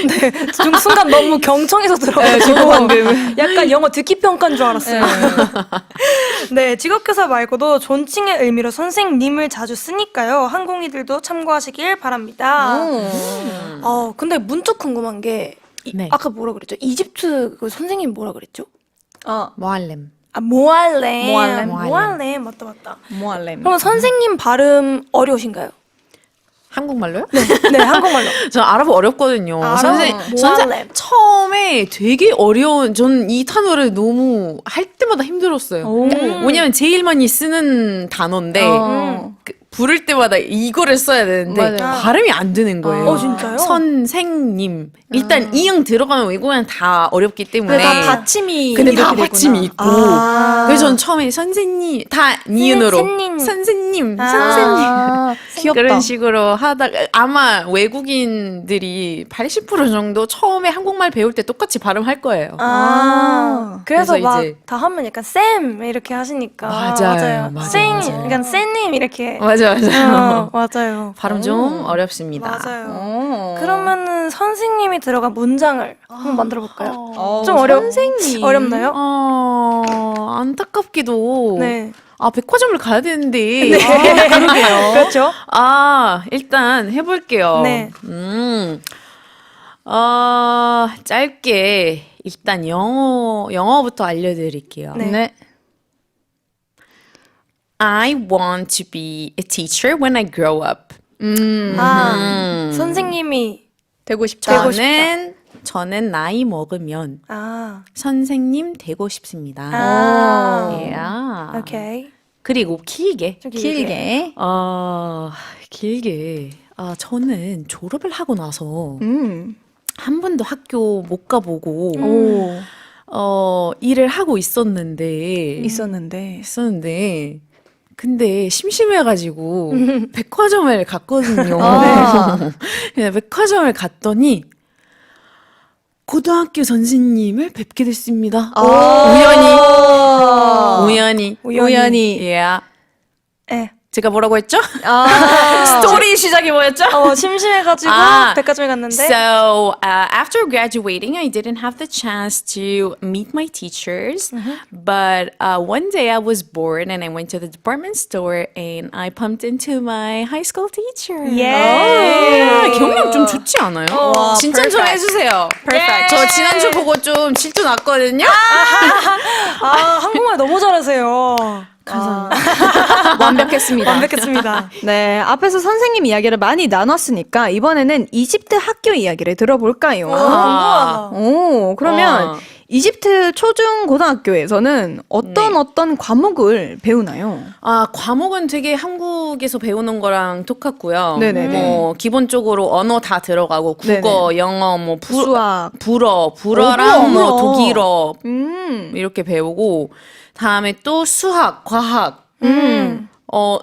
네, 좀 순간 너무 경청해서 들어가지고 약간 영어 듣기 평가인 줄 알았어요. 네, 직업교사 말고도 존칭의 의미로 선생님을 자주 쓰니까요. 항공이들도 참고하시길 바랍니다. 근데 문득 궁금한 게 네. 아까 뭐라 그랬죠? 이집트 그 선생님 뭐라 그랬죠? 모알렘. 모알렘. 모알렘. 맞다. 모알렘. 그럼 선생님 발음 어려우신가요? 한국말로요? 네, 한국말로. 저 아랍어 어렵거든요. 모알렘. 처음에 되게 어려운, 전 이 단어를 너무 할 때마다 힘들었어요. 왜냐면 제일 많이 쓰는 단어인데, 부를 때마다 이거를 써야 되는데, 맞아요. 발음이 안 되는 거예요. 진짜요? 선생님. 일단 이응 들어가면 외국어는 다 어렵기 때문에. 다 받침이 근데 다 이렇게 받침이 되구나. 있고. 그래서 전 처음에 선생님, 다 니은으로. 선생님. 귀엽다. 그런 식으로 하다가 아마 외국인들이 80% 정도 처음에 한국말 배울 때 똑같이 발음할 거예요. 그래서 그래서 막 이제- 다 하면 약간 쌤 이렇게 하시니까 맞아요. 쌤, 약간 쌤님 이렇게 맞아요. 맞아요. 발음 좀 어렵습니다. 맞아요. 그러면은 선생님이 들어간 문장을 한번 만들어 볼까요? 좀 선생님. 어렵나요? 안타깝게도 네. 백화점을 가야 되는데. 그러게요. 그렇죠. 일단 해볼게요. 네. 짧게 일단 영어부터 알려드릴게요. 네. I want to be a teacher when I grow up. 선생님이 되고 싶다. 저는 나이 먹으면 선생님 되고 싶습니다. Yeah. 오케이. 그리고 길게. 길게. 길게. 저는 졸업을 하고 나서 한 번도 학교 못 가보고 일을 하고 있었는데 근데 심심해가지고 백화점을 갔거든요. 네, 백화점을 갔더니 고등학교 선생님을 뵙게 됐습니다. 우연히. Yeah. 네. 제가 뭐라고 했죠? 스토리 시작이 뭐였죠? 심심해가지고 백화점에 갔는데. So after graduating, I didn't have the chance to meet my teachers. But one day I was bored and I went to the department store and I bumped into my high school teacher. 기억력 좀 좋지 않아요? 칭찬 좀 해주세요. Perfect. 저 지난주 보고 좀 질투 났거든요. 한국말 너무 잘하세요. 완벽했습니다. 완벽했습니다. 네, 앞에서 선생님 이야기를 많이 나눴으니까 이번에는 이집트 학교 이야기를 들어볼까요? 궁금하다. 그러면 이집트 초중 고등학교에서는 어떤 과목을 배우나요? 과목은 되게 한국에서 배우는 거랑 똑같고요. 네네네. 뭐 기본적으로 언어 다 들어가고 국어, 네네. 영어, 뭐 수학. 불어랑 뭐 불어. 독일어 이렇게 배우고 다음에 또 수학, 과학,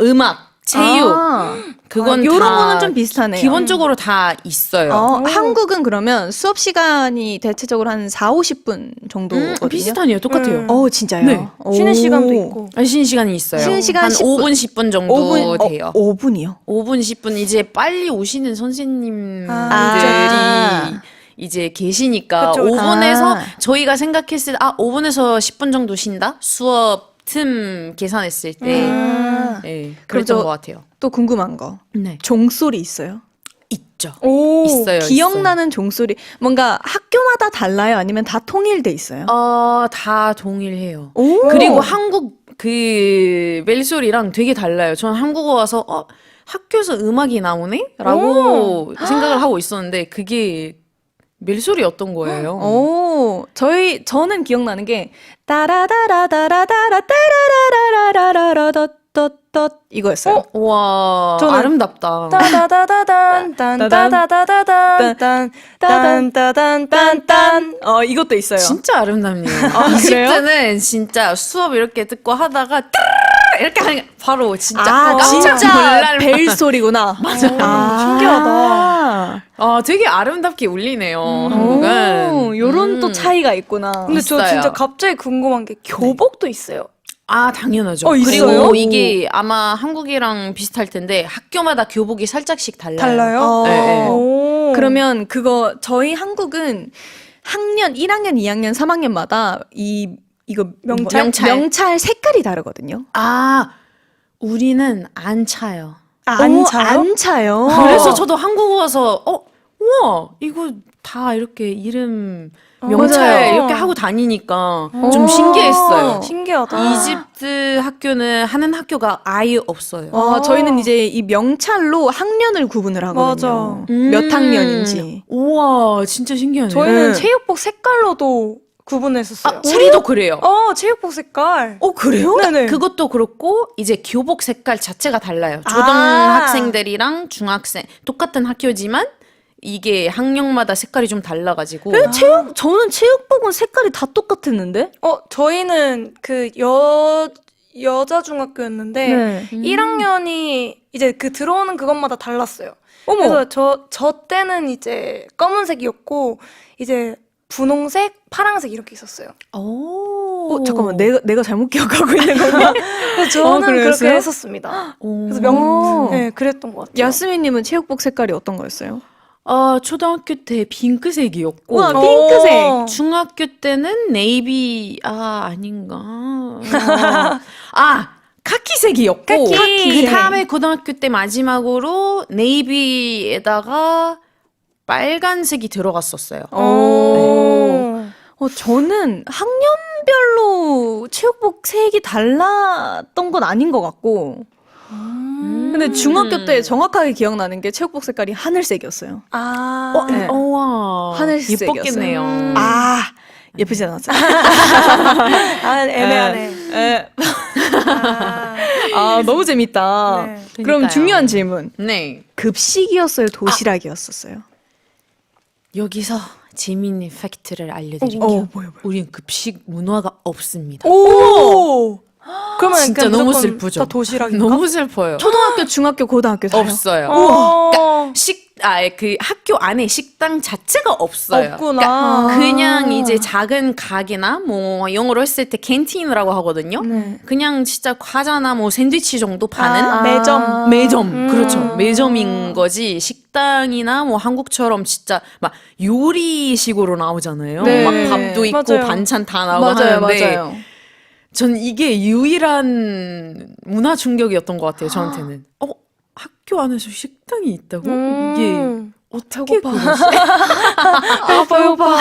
음악, 체육 그건 요런 다 거는 좀 비슷하네요. 기본적으로 다 있어요. 한국은 그러면 수업 시간이 대체적으로 한 4-50분 정도거든요. 비슷하네요. 똑같아요. 진짜요? 네. 쉬는 시간도 있고. 쉬는 시간이 있어요. 쉬는 시간 한 10분. 5분, 10분 정도 돼요. 5분이요? 5분, 10분 이제 빨리 오시는 선생님들이 이제 계시니까 그쵸, 그쵸. 5분에서 저희가 생각했을 때 5분에서 10분 정도 쉰다? 수업 틈 계산했을 때 네, 그랬던 저- 것 같아요. 또 궁금한 거. 네. 종소리 있어요? 있죠. 있어요. 있어요. 기억나는 종소리. 뭔가 학교마다 달라요? 아니면 다 통일돼 있어요? 다 동일해요. 오. 그리고 한국 그 멜소리랑 되게 달라요. 저는 한국어 와서 학교에서 음악이 나오네? 라고 생각을 하고 있었는데 그게 멜소리였던 거예요. 저는 기억나는 게 따라다라다라다라 따라라라라라라라라 떳떳 이거였어요. 와, 저는 아름답다. 따다다다단 딴따다다다단 딴딴따단딴딴. 이것도 있어요. 진짜 아름답네요. 그래요? 20대는 진짜 수업 이렇게 듣고 하다가 이렇게 하는 게 바로 진짜 깜짝 진짜 놀랄 벨 소리구나. 맞아. 신기하다. 되게 아름답게 울리네요. 한국은. 요런 또 차이가 있구나. 근데 저 있어요. 진짜 갑자기 궁금한 게 교복도 있어요. 아, 당연하죠. 있어요? 그리고 이게 아마 한국이랑 비슷할 텐데 학교마다 교복이 살짝씩 달라요. 달라요? 네, 네. 오. 그러면 그거 저희 한국은 학년 1학년, 2학년, 3학년마다 이거 명찰 색깔이 다르거든요. 아, 우리는 안 차요. 안 차요? 안 차요. 그래서 저도 한국 와서 우와, 이거 다 이렇게 이름 명찰 맞아요. 이렇게 하고 다니니까 좀 신기했어요. 신기하다. 이집트 학교는 하는 학교가 아예 없어요. 저희는 이제 이 명찰로 학년을 구분을 하거든요. 몇 학년인지. 우와, 진짜 신기하네. 저희는 네. 체육복 색깔로도 구분했었어요. 우리도 그래요. 체육복 색깔. 그래요? 네네. 그것도 그렇고 이제 교복 색깔 자체가 달라요. 아. 초등학생들이랑 중학생 똑같은 학교지만 이게 학년마다 색깔이 좀 달라가지고. 저는 체육복은 색깔이 다 똑같았는데? 저희는 그 여자 중학교였는데 네. 1학년이 이제 그 들어오는 그것마다 달랐어요. 어머. 그래서 저 때는 이제 검은색이었고 이제 분홍색, 파랑색 이렇게 있었어요. 오. 잠깐만, 내가 잘못 기억하고 있는 건가? 그래서 저는 그렇게 그랬어요? 했었습니다. 그래서 네, 그랬던 것 같아요. 야스민님은 체육복 색깔이 어떤 거였어요? 초등학교 때 핑크색이었고. 우와, 핑크색. 중학교 때는 네이비, 아닌가. 카키색이었고. 카키. 그 다음에 고등학교 때 마지막으로 네이비에다가 빨간색이 들어갔었어요. 저는 학년별로 체육복 색이 달랐던 건 아닌 것 같고. 근데 중학교 때 정확하게 기억나는 게 체육복 색깔이 하늘색이었어요. 네. 와. 하늘색이었어요. 예뻤겠네요. 예쁘지 않았어요? 애매하네. 너무 재밌다. 네. 그럼 그러니까요. 중요한 질문. 네. 급식이었어요? 도시락이었었어요? 여기서 재미있는 팩트를 알려드릴게요. 뭐야. 우린 급식 문화가 없습니다. 오! 그러면 진짜 그냥 너무 무조건 슬프죠. 다 도시락인가? 너무 슬퍼요. 초등학교, 중학교, 고등학교 다요? 없어요. 우와. 그 학교 안에 식당 자체가 없어요. 없구나. 그냥 이제 작은 가게나 뭐 영어로 했을 때 캔틴이라고 하거든요. 네. 그냥 진짜 과자나 뭐 샌드위치 정도 파는 매점. 매점. 그렇죠. 매점인 거지. 식당이나 뭐 한국처럼 진짜 막 요리식으로 나오잖아요. 네. 막 밥도 있고 맞아요. 반찬 다 나오고 하는데 맞아요. 전 이게 유일한 문화 충격이었던 것 같아요. 저한테는. 학교 안에서 식당이 있다고? 이게 어떻게 그러지? 배고파.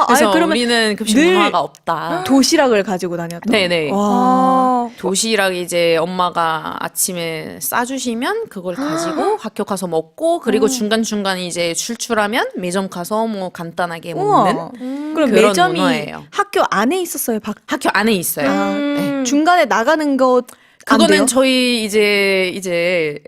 그래서 그러면 우리는 급식 늘 문화가 없다. 도시락을 가지고 다녔던. 네네. 와. 도시락 이제 엄마가 아침에 싸주시면 그걸 가지고 학교 가서 먹고 그리고 중간중간 이제 출출하면 매점 가서 뭐 간단하게 먹는 우와. 그럼 그런 매점이 문화예요. 학교 안에 있었어요? 학교 안에 있어요. 네. 중간에 나가는 거 안 돼요? 그거는 저희 이제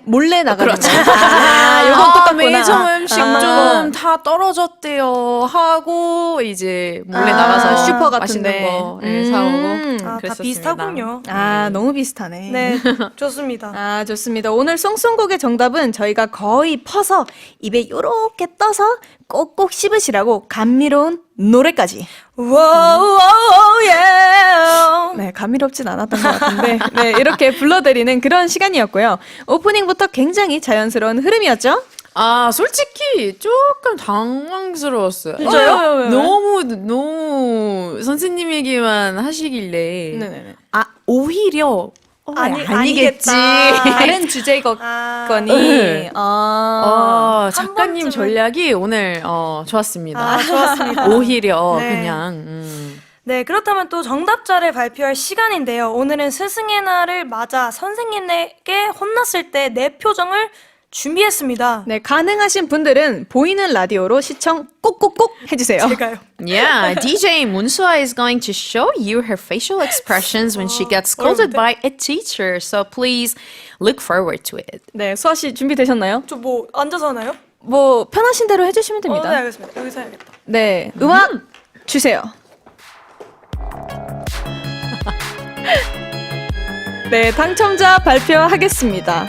몰래 나가는 그렇죠. 거. 요건 똑같구나. 매점 음식 아. 좀 다 떨어졌대요 하고 이제 몰래 나가서 슈퍼 맛있는 같은데. 거 사오고 다 그랬었습니다. 비슷하군요. 너무 비슷하네. 네, 좋습니다. 좋습니다. 오늘 송송곡의 정답은 저희가 거의 퍼서 입에 요렇게 떠서 꼭꼭 씹으시라고 감미로운 노래까지. 와우, 예. 네, 감미롭진 않았던 것 같은데, 네, 이렇게 불러드리는 그런 시간이었고요. 오프닝부터 굉장히 자연스러운 흐름이었죠? 솔직히 조금 당황스러웠어요. 진짜요? 왜? 너무 선생님에게만 하시길래 네네네. 오히려 아니겠지. 다른 주제거니. 네. 작가님 번쯤은- 전략이 오늘 좋았습니다. 좋았습니다. 오히려 네. 그냥 네, 그렇다면 또 정답자를 발표할 시간인데요. 오늘은 스승의 날을 맞아 선생님에게 혼났을 때 내 표정을 준비했습니다. 네, 가능하신 분들은 보이는 라디오로 시청 꼭꼭꼭 해주세요. 제가요. Yeah, DJ 문수아 is going to show you her facial expressions when she gets scolded by a teacher. So please look forward to it. 네, 수아 씨 준비되셨나요? 저 뭐 앉아서 하나요? 뭐 편하신 대로 해주시면 네, 됩니다. 알겠습니다. 여기서 해야겠다. 네, 음악 주세요. 네, 당첨자 발표하겠습니다.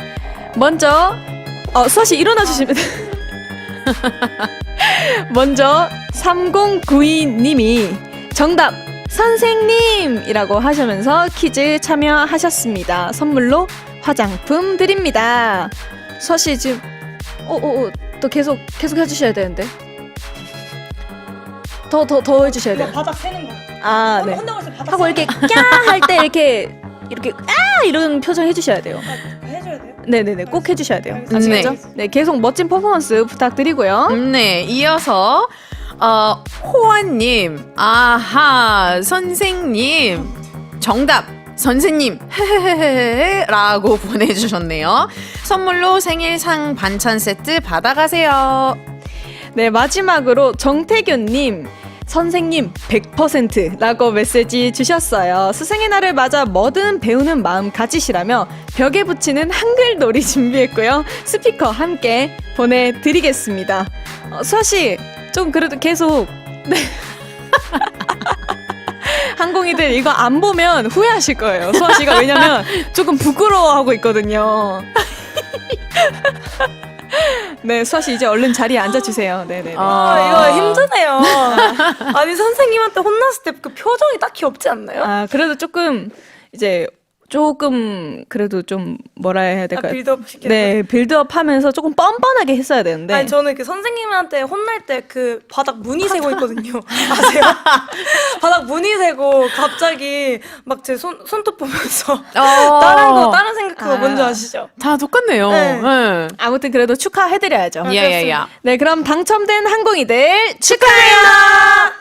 먼저 수아 씨 일어나 주시면 먼저 3092님이 정답 선생님이라고 하시면서 퀴즈 참여하셨습니다. 선물로 화장품 드립니다. 수아 씨 지금 또 계속 해주셔야 되는데 더 해주셔야 돼요. 바닥 세는 거. 아, 네. 혼나고 있어요. 바닥 하고 이렇게 할 때 이렇게 이런 표정 해주셔야 돼요. 해줘야 돼요? 네네네, 꼭 해주셔야 돼요. 네. 아시겠죠? 네, 계속 멋진 퍼포먼스 부탁드리고요. 네, 이어서 호원님, 아하, 선생님, 정답, 선생님, 라고 보내주셨네요. 선물로 생일상 반찬 세트 받아가세요. 네, 마지막으로 정태균님. 선생님 100%라고 메시지 주셨어요. 스승의 날을 맞아 뭐든 배우는 마음 가지시라며 벽에 붙이는 한글놀이 준비했고요. 스피커 함께 보내드리겠습니다. 수아씨 좀 그래도 계속 네. 항공이들 이거 안 보면 후회하실 거예요. 수아씨가 왜냐면 조금 부끄러워하고 있거든요. 네, 수아씨 이제 얼른 자리에 앉아주세요. 네네. 이거 힘드네요. 아니 선생님한테 혼났을 때 그 표정이 딱히 없지 않나요? 아, 그래도 조금 그래도 좀 뭐라 해야 될까요? 빌드업 시키는 네, 빌드업 하면서 조금 뻔뻔하게 했어야 되는데. 아니 저는 그 선생님한테 혼날 때 그 바닥 무늬 세고 있거든요. 아세요? 바닥 무늬 세고 갑자기 막 제 손톱 보면서 다른 생각하고 뭔지 아시죠? 다 똑같네요. 네. 네. 아무튼 그래도 축하해드려야죠. 야야야. 네, 그럼 당첨된 항공이들 축하해요!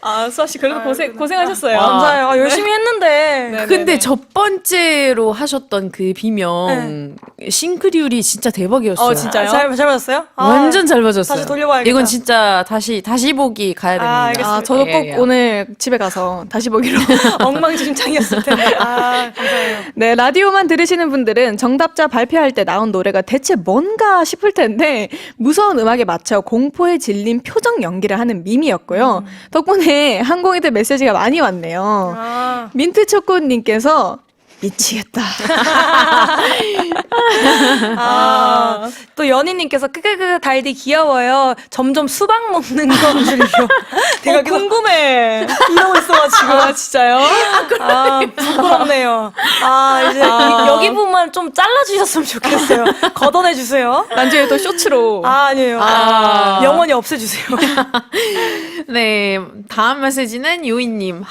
아, 수아씨 그래도 고생하셨어요. 감사해요. 열심히 했는데. 근데 첫 번째로 하셨던 그 비명 싱크리율이 진짜 대박이었어요. 진짜요? 잘 맞았어요? 완전 잘 맞았어요. 다시 돌려봐야겠다. 이건 진짜 다시 보기 가야 됩니다. 알겠습니다. 아, 저도 꼭 예. 오늘 집에 가서 다시 보기로. 엉망진창이었을 텐데. 감사해요. 네, 라디오만 들으시는 분들은 정답자 발표할 때 나온 노래가 대체 뭔가 싶을 텐데 무서운 음악에 맞춰 공포에 질린 표정 연기를 하는 밈이었고요. 덕분에 항공이들 메시지가 많이 왔네요. 민트초코님께서 미치겠다. 또 연희님께서 크크크 달디 귀여워요. 점점 수박 먹는 건 줄요. 내가 계속 궁금해. 이러고 있어가지고. 아, 진짜요? 부끄럽네요. 이제 여기 부분만 좀 잘라주셨으면 좋겠어요. 걷어내주세요. 나중에 또 쇼츠로. 아니에요. 영원히 없애주세요. 네, 다음 메시지는 요이님.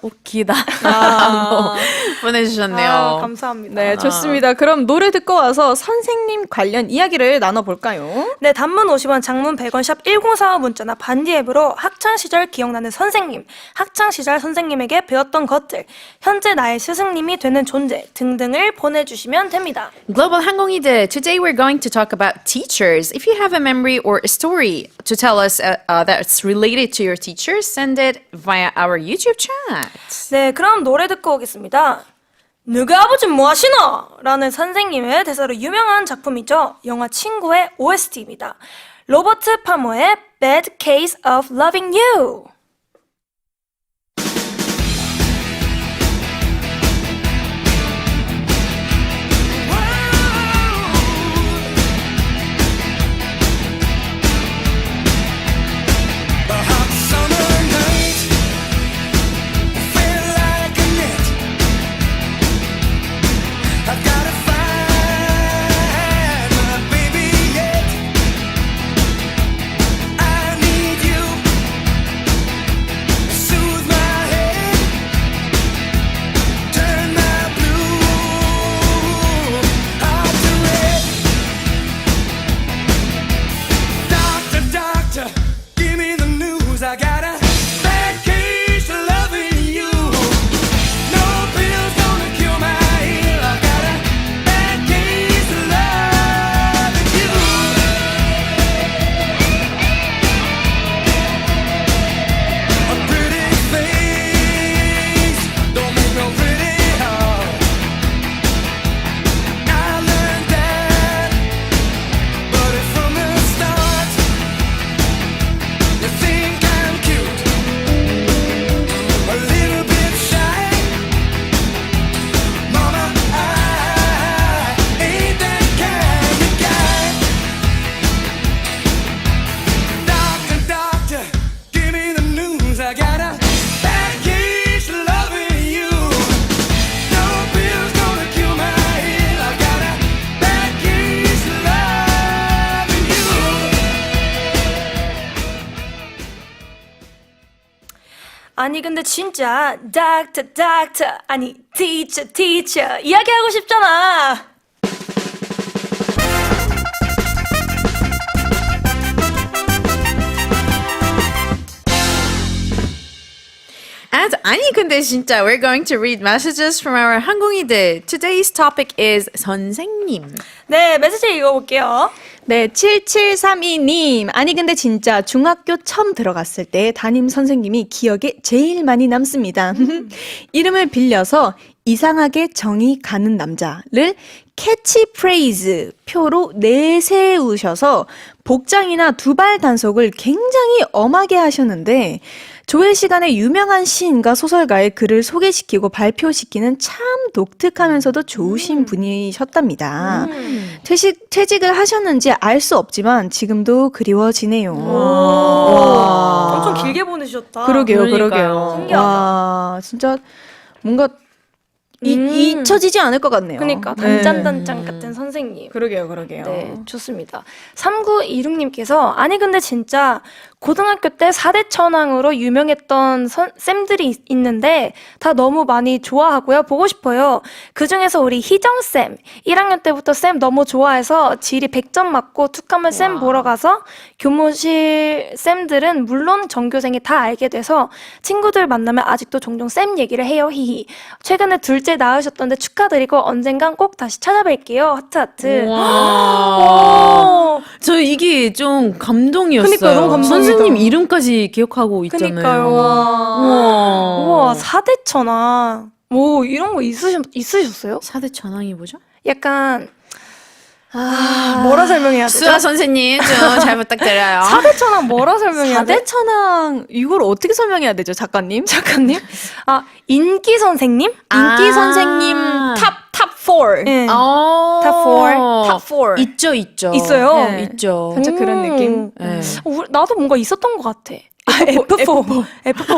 웃기다. 라고 보내주셨네요. 감사합니다. 네, 좋습니다. 그럼 노래 듣고 와서 선생님 관련 이야기를 나눠볼까요? 네, 단문 50원, 장문 100원, 샵 1045 문자나 반디 앱으로 학창시절 기억나는 선생님, 학창시절 선생님에게 배웠던 것들, 현재 나의 스승님이 되는 존재 등등을 보내주시면 됩니다. Global 항공이들, today we're going to talk about teachers. If you have a memory or a story to tell us that's related to your teachers, send it via our YouTube chat. 네, 그럼 노래 듣고 오겠습니다. 누가 아버지 뭐하시노? 라는 선생님의 대사로 유명한 작품이죠. 영화 친구의 OST입니다. 로버트 파머의 Bad Case of Loving You. 아니 근데 진짜 닥터 아니 티처 이야기하고 싶잖아. And 아니 근데 진짜 we're going to read messages from our 한국인들. Today's topic is 선생님. 네, 메시지 읽어볼게요. 네, 7732님. 아니, 근데 진짜 중학교 처음 들어갔을 때 담임 선생님이 기억에 제일 많이 남습니다. 이름을 빌려서 이상하게 정이 가는 남자를 캐치프레이즈 표로 내세우셔서 복장이나 두발 단속을 굉장히 엄하게 하셨는데 조회 시간에 유명한 시인과 소설가의 글을 소개시키고 발표시키는 참 독특하면서도 좋으신 분이셨답니다. 퇴직을 하셨는지 알 수 없지만 지금도 그리워지네요. 엄청 길게 보내주셨다. 그러게요, 그러니까요. 그러게요. 신기하다. 와, 진짜 뭔가 잊혀지지 않을 것 같네요. 그러니까 단짠단짠 같은 선생님. 그러게요, 그러게요. 네, 좋습니다. 3926님께서 아니 근데 진짜 고등학교 때 4대 천왕으로 유명했던 쌤들이 있는데 다 너무 많이 좋아하고요. 보고 싶어요. 그중에서 우리 희정쌤 1학년 때부터 쌤 너무 좋아해서 지리 100점 맞고 툭하면 쌤 보러 가서 교무실 쌤들은 물론 전교생이 다 알게 돼서 친구들 만나면 아직도 종종 쌤 얘기를 해요. 히히. 최근에 둘째 낳으셨던데 축하드리고 언젠간 꼭 다시 찾아뵐게요. 하트하트. 와. 저 이게 좀 감동이었어요. 그러니까 너무 감동이다. 선생님 이름까지 기억하고 있잖아요. 그니까요. 우와, 4대 천왕. 뭐 이런 거 있으셨어요? 4대 전황이 뭐죠? 약간 뭐라 설명해야 되죠? 수아 선생님 좀 잘 부탁드려요. 4대 천왕 뭐라 설명해야 돼? 4대 천왕 이걸 어떻게 설명해야 되죠, 작가님? 작가님? 아, 인기 선생님? 인기 선생님 탑 4. 네. 어. 탑 4. 있죠, 있죠. 있어요? 네. 있죠. 살짝 그런 느낌. 네. 나도 뭔가 있었던 것 같아. F4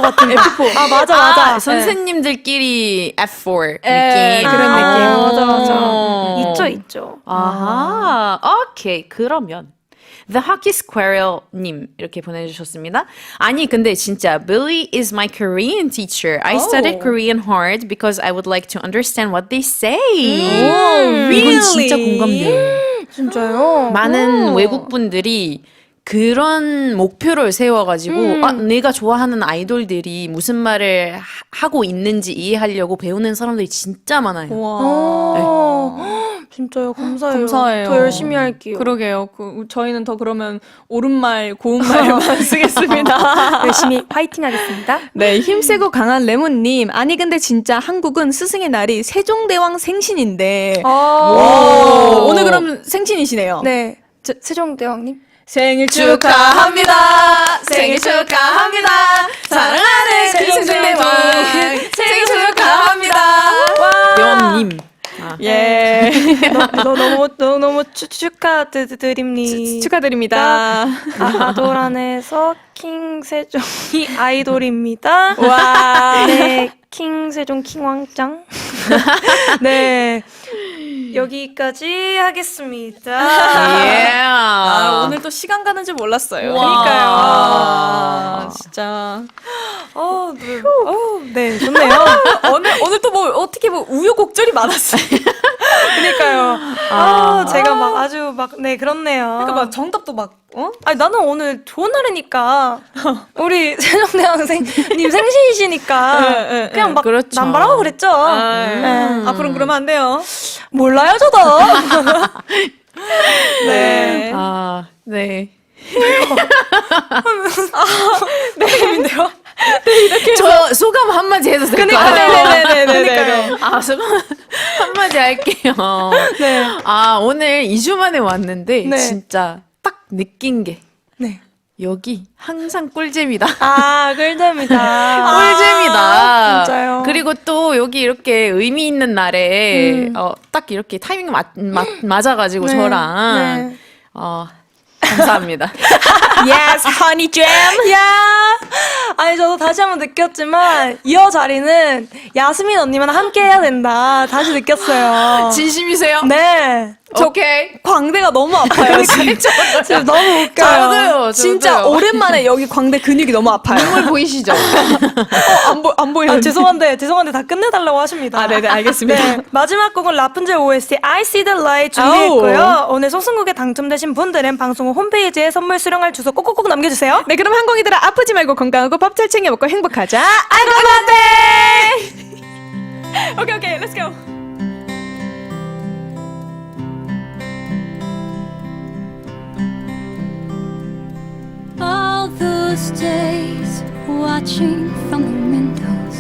같은 거. 아, 맞아. 선생님들끼리 F4 에, 느낌. 그런 느낌. 맞아. 있죠. 아하, 오케이. 그러면 The Hockey Squirrel님 이렇게 보내주셨습니다. 아니 근데 진짜 Billy is my Korean teacher. I studied Korean hard because I would like to understand what they say. 이건 진짜 공감돼요. 진짜요? 많은 외국 분들이 그런 목표를 세워가지고 내가 좋아하는 아이돌들이 무슨 말을 하고 있는지 이해하려고 배우는 사람들이 진짜 많아요. 진짜요? 감사해요. 감사해요. 더 열심히 할게요. 그러게요. 저희는 더 그러면 옳은 말, 고운 말만 쓰겠습니다. 열심히 파이팅 하겠습니다. 네, 힘세고 강한 레몬님. 아니 근데 진짜 한국은 스승의 날이 세종대왕 생신인데 오늘 그럼 생신이시네요. 네. 세종대왕님. 생일 축하합니다. 생일 축하합니다. 사랑하는 세종대왕 생일 축하합니다. 영님. 예. 너무 축하드립니다. 축하드립니다. 아돌 안에서 킹 세종이 아이돌입니다. 와. 네, 킹 세종 킹 왕짱. 네. 여기까지 하겠습니다. 아, 오늘 또 시간 가는 줄 몰랐어요. 그러니까요. 아, 진짜. 네, 좋네요. 오늘 또 뭐 어떻게 뭐 우여곡절이 많았어요. 그러니까요. 제가 막 아주 막, 네, 그렇네요. 그러니까 막 정답도 막 아니, 나는 오늘 좋은 날이니까. 우리 세종대왕님 생신이시니까. 그냥 막 그렇죠. 남발하고 그랬죠. 네. 앞으로는 그러면 안 돼요. 몰라요, 저도. 네. 아, 네. 네인데요. 저 소감 한마디 해도 될까요? 네네네네. 아, 소감 한마디 할게요. 네. 아, 오늘 2주 만에 왔는데 네. 진짜 딱 느낀 게 네. 여기 항상 꿀잼이다. 아, 꿀잼이다. 꿀잼이다. 진짜요. 그리고 또 여기 이렇게 의미 있는 날에 딱 이렇게 타이밍 맞아가지고 네. 저랑 네. 감사합니다. Yes, honey jam. 야! 아니, 저도 다시 한번 느꼈지만, 이 자리는 야스민 언니만 함께 해야 된다. 다시 느꼈어요. 진심이세요? 네. 오케이. 광대가 너무 아파요. 진짜. 지금 너무 웃겨요. 저도요. 진짜 오랜만에 여기 광대 근육이 너무 아파요. 눈물 보이시죠? 안 보이는. 죄송한데 다 끝내달라고 하십니다. 아, 네네, 알겠습니다. 네, 마지막 곡은 라푼젤 OST I See the Light 아우. 준비했고요. 오늘 소승국에 당첨되신 분들은 방송 후 홈페이지에 선물 수령할 주소 꼭꼭꼭 남겨주세요. 네, 그럼 항공이들아 아프지 말고 건강하고 밥 잘 챙겨 먹고 행복하자. 안녕하세요. 오케이, let's go. All those days watching from the windows,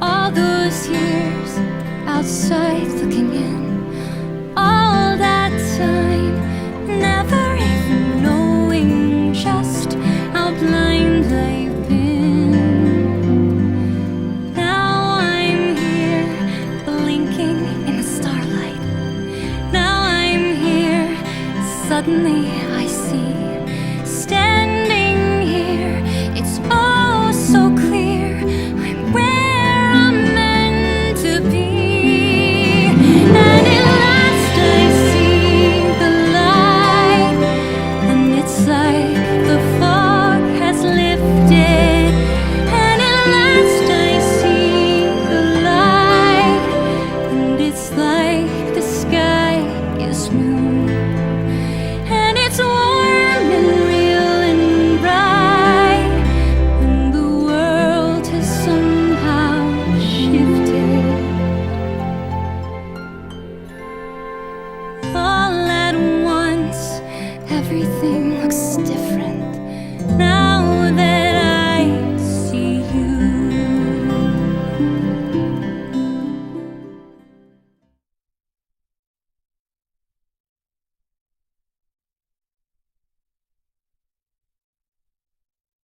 all those years outside looking in, all that time never even knowing just how blind I've been. Now I'm here blinking in the starlight. Now I'm here, suddenly I see. Standing here, it's all so clear. I'm where I'm meant to be. And at last I see the light. And it's like the fog has lifted. And at last I see the light. And it's like the sky is blue. And it's warm and real and bright, and the world has somehow shifted. All at once, everything